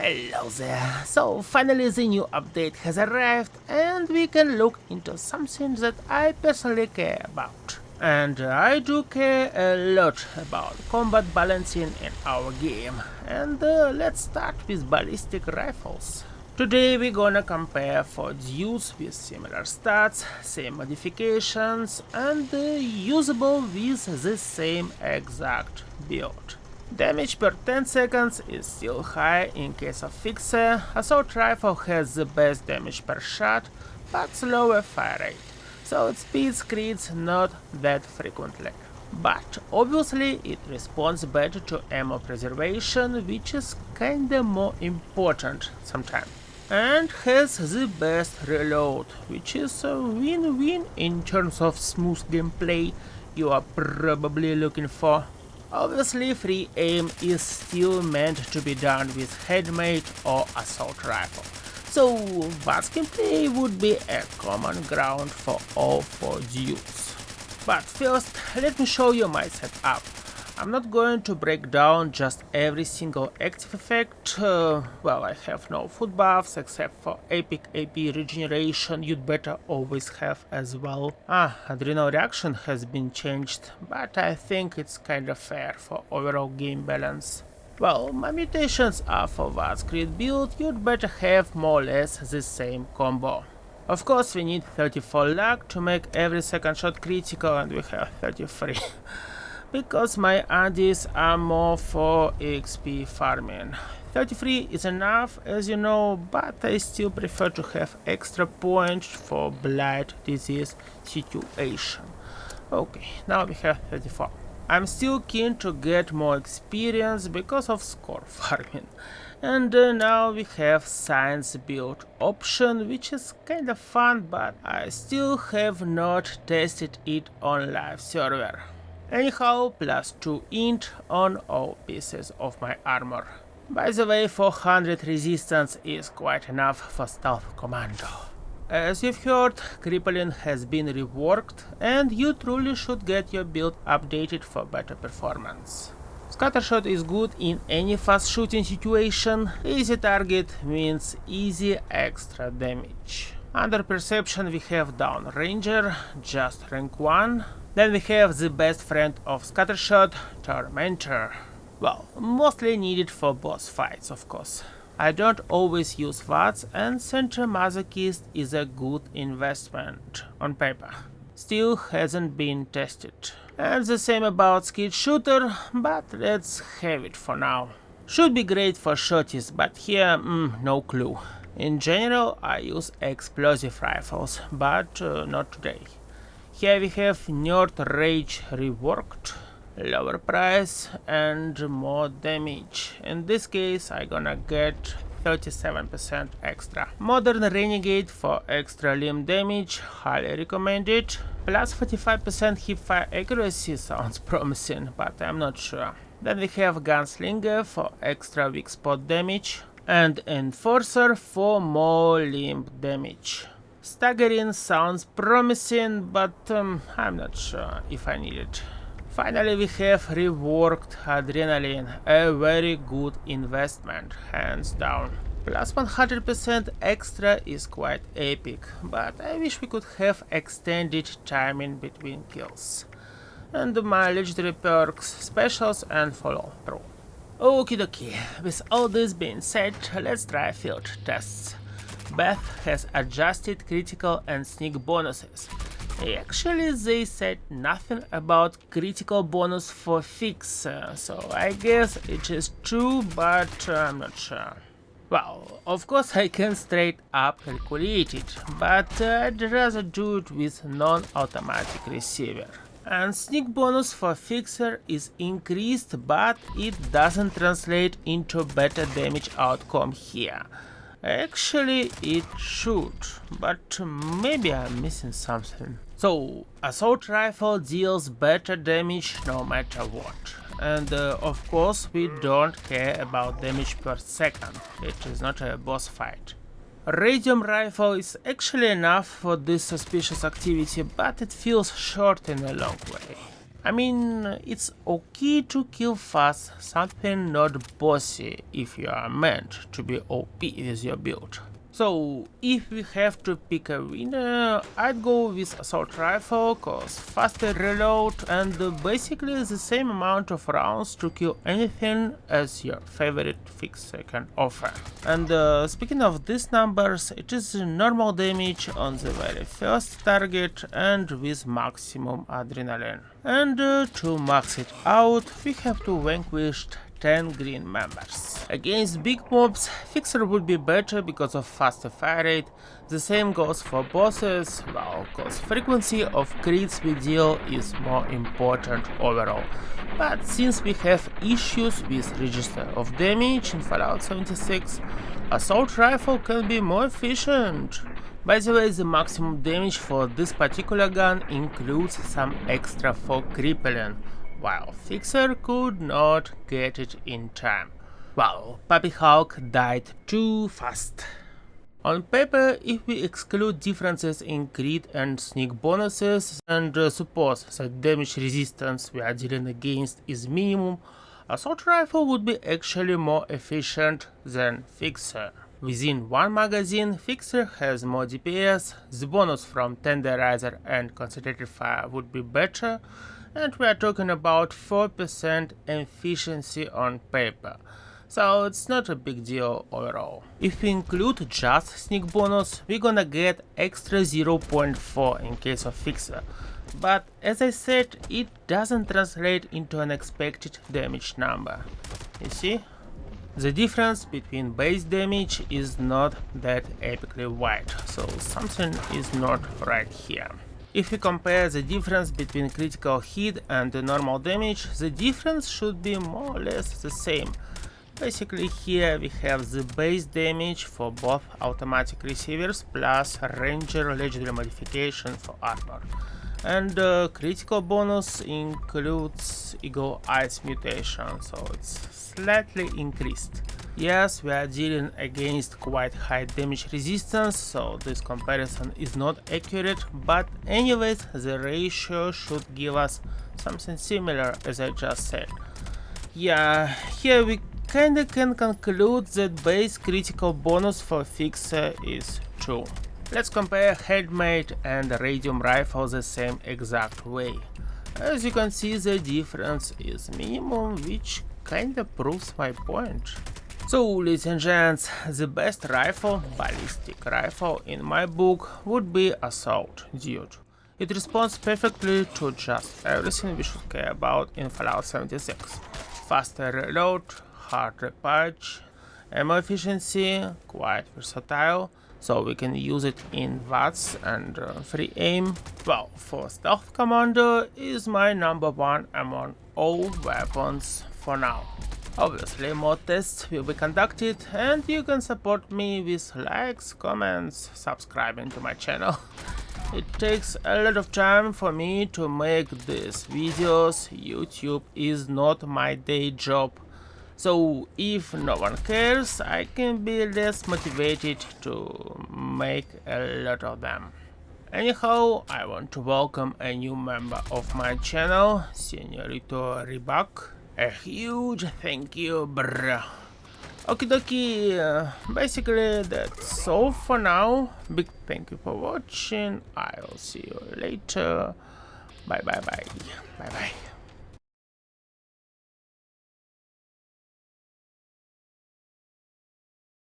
Hello there. So finally the new update has arrived and we can look into something that I personally care about. And I do care a lot about combat balancing in our game. And let's start with ballistic rifles. Today we're gonna compare 4 dudes with similar stats, same modifications, and usable with the same exact build. Damage per 10 seconds is still high in case of Fixer. Assault rifle has the best damage per shot, but slower fire rate, so it speeds crits not that frequently. But obviously it responds better to ammo preservation, which is kinda more important sometimes. And has the best reload, which is a win-win in terms of smooth gameplay you are probably looking for. Obviously, free aim is still meant to be done with handmade or assault rifle, so vats gameplay would be a common ground for all 4 dudes. But first, let me show you my setup. I'm not going to break down just every single active effect. Well, I have no food buffs except for epic AP regeneration you'd better always have as well. Adrenal reaction has been changed, but I think it's kinda fair for overall game balance. Well, my mutations are for vats crit build, you'd better have more or less the same combo. Of course, we need 34 luck to make every second shot critical, and we have 33. Because my addies are more for XP farming. 33 is enough, as you know, but I still prefer to have extra points for blood disease situation. Okay, now we have 34. I'm still keen to get more experience because of score farming. And now we have science build option, which is kinda fun, but I still have not tested it on live server. Anyhow, plus 2 int on all pieces of my armor. By the way, 400 resistance is quite enough for stealth commando. As you've heard, crippling has been reworked and you truly should get your build updated for better performance. Scattershot is good in any fast shooting situation. Easy target means easy extra damage. Under perception we have down ranger, just rank 1. Then we have the best friend of Scattershot, Tormentor. Well, mostly needed for boss fights, of course. I don't always use vats, and Center Masochist is a good investment on paper. Still hasn't been tested. And the same about Skid Shooter, but let's have it for now. Should be great for shotties, but here, no clue. In general, I use explosive rifles, but not today. Here we have Nerd Rage reworked, lower price and more damage. In this case I gonna get 37% extra. Modern Renegade for extra limb damage, highly recommended. Plus 45% hipfire accuracy sounds promising, but I'm not sure. Then we have Gunslinger for extra weak spot damage and Enforcer for more limb damage. Staggering sounds promising, but I'm not sure if I need it. Finally we have reworked Adrenaline, a very good investment, hands down. Plus 100% extra is quite epic, but I wish we could have extended timing between kills. And my legendary perks, specials and follow through. Okie dokie, with all this being said, let's try field tests. Beth has adjusted critical and sneak bonuses. Actually, they said nothing about critical bonus for Fixer, so I guess it is true, but I'm not sure. Well, of course I can straight up calculate it, but I'd rather do it with non-automatic receiver. And sneak bonus for Fixer is increased, but it doesn't translate into better damage outcome here. Actually, it should, but maybe I'm missing something. So, assault rifle deals better damage no matter what. And of course, we don't care about damage per second. It is not a boss fight. Radium rifle is actually enough for this suspicious activity, but it feels short in a long way. I mean, it's okay to kill fast, something not bossy if you are meant to be OP with your build. So, if we have to pick a winner, I'd go with assault rifle, cause faster reload and basically the same amount of rounds to kill anything as your favorite fixer can offer. And speaking of these numbers, it is normal damage on the very first target and with maximum adrenaline. And to max it out, we have to vanquish 10 green members. Against big mobs, Fixer would be better because of faster fire rate. The same goes for bosses, well, cause frequency of crits we deal is more important overall. But since we have issues with register of damage in Fallout 76, Assault Rifle can be more efficient. By the way, the maximum damage for this particular gun includes some extra for crippling, while Fixer could not get it in time. Wow, Puppy Hawk died too fast. On paper, if we exclude differences in crit and sneak bonuses and suppose that damage resistance we are dealing against is minimum, Assault Rifle would be actually more efficient than Fixer. Within one magazine, Fixer has more DPS, the bonus from Tenderizer and Concentrated Fire would be better, and we are talking about 4% efficiency on paper, so it's not a big deal overall. If we include just sneak bonus, we're gonna get extra 0.4 in case of Fixer, but as I said, it doesn't translate into an expected damage number. You see? The difference between base damage is not that epically wide, so something is not right here. If we compare the difference between critical hit and the normal damage, the difference should be more or less the same. Basically here we have the base damage for both automatic receivers plus Ranger legendary modification for armor. And critical bonus includes Eagle Eyes mutation, so it's slightly increased. Yes, we are dealing against quite high damage resistance, so this comparison is not accurate, but anyways, the ratio should give us something similar as I just said. Yeah, here we kinda can conclude that base critical bonus for Fixer is 2. Let's compare handmade and radium rifle the same exact way. As you can see, the difference is minimum, which kinda proves my point. So, ladies and gents, the best rifle, ballistic rifle in my book, would be Assault Dude. It responds perfectly to just everything we should care about in Fallout 76. Faster reload, harder patch, ammo efficiency, quite versatile, so we can use it in vats and free aim. Well, for Stealth Commando is my number one among all weapons for now. Obviously, more tests will be conducted, and you can support me with likes, comments, subscribing to my channel. It takes a lot of time for me to make these videos. YouTube is not my day job. So if no one cares, I can be less motivated to make a lot of them. Anyhow, I want to welcome a new member of my channel, Senorito Rybak. A huge thank you, bruh. Okie dokie, basically that's all for now. Big thank you for watching. I'll see you later. Bye bye bye. Bye bye.